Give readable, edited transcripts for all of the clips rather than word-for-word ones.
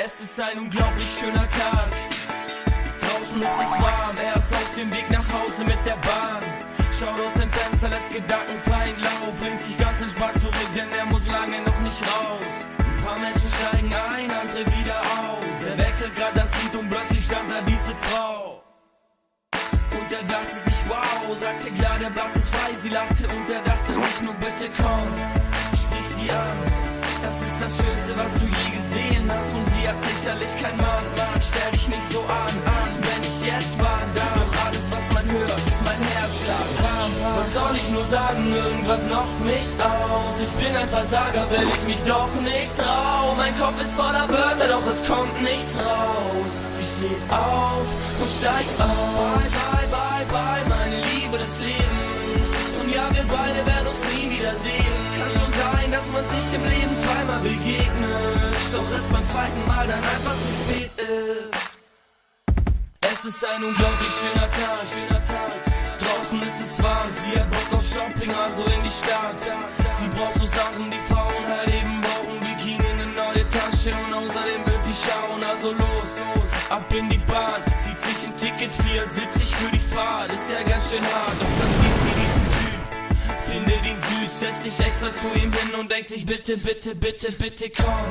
Es ist ein unglaublich schöner Tag. Draußen ist es warm, er ist auf dem Weg nach Hause mit der Bahn. Schaut aus dem Fenster, lässt gedankenfreien Lauf, lehnt sich ganz entspannt zurück, denn er muss lange noch nicht raus. Ein paar Menschen steigen ein, andere wieder aus. Er wechselt grad das Lied und plötzlich stand da diese Frau. Und er dachte sich, wow, sagte klar, der Platz ist frei. Sie lachte und er dachte sich, nur bitte komm, sprich sie an. Das ist das Schönste, was du je gesehen hast. Und sie hat sicherlich kein Mann. Stell dich nicht so an, wenn ich jetzt war da. Doch alles, was man hört, ist mein Herzschlag. Was soll ich nur sagen, irgendwas knockt mich aus. Ich bin ein Versager, will ich mich doch nicht trau. Mein Kopf ist voller Wörter, doch es kommt nichts raus. Sie steht auf und steigt aus. Bye, bye, bye, bye, meine Liebe des Lebens. Und ja, wir beide werden uns nie wiedersehen. Kann schon sein, dass man sich im Leben zweimal begegnet, doch es beim zweiten Mal dann einfach zu spät ist. Es ist ein unglaublich schöner Tag. Draußen ist es warm, sie hat Bock auf Shopping, also in die Stadt. Sie braucht so Sachen, die Frauen halt eben brauchen. Bikini, eine neue Tasche und außerdem will sie schauen, also los, ab in die Bahn. Zieht sich ein Ticket, 4,70 für die Fahrt, ist ja ganz schön hart. Doch dann sieht sie diesen Typ, findet ihn süß, setzt sich extra zu ihm hin und denkt sich, bitte, bitte, bitte, bitte komm,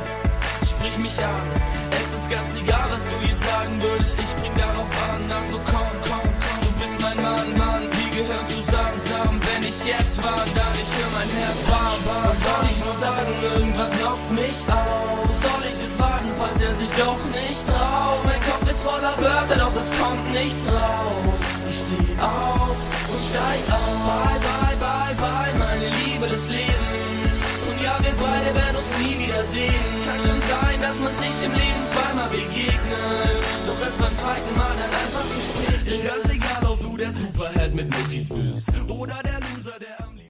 sprich mich an. Es ist ganz egal, was du jetzt sagen würdest, ich spring darauf an. Also komm, komm, komm, du bist mein Mann, Mann. Wir gehören zusammen, wenn ich jetzt warn, dann ich hör mein Herz warm. Was soll ich nur sagen, irgendwas lockt mich aus. Soll ich es wagen, falls er sich doch nicht traut? Mein Kopf ist voller Wörter, doch es kommt nichts raus. Ich steh auf und steig auf. Bye, bye, bye, bye, meine Liebe des Lebens. Und ja, wir beide werden uns nie wiedersehen. Kann schon sein, dass man sich im Leben zweimal begegnet, doch es beim zweiten Mal dann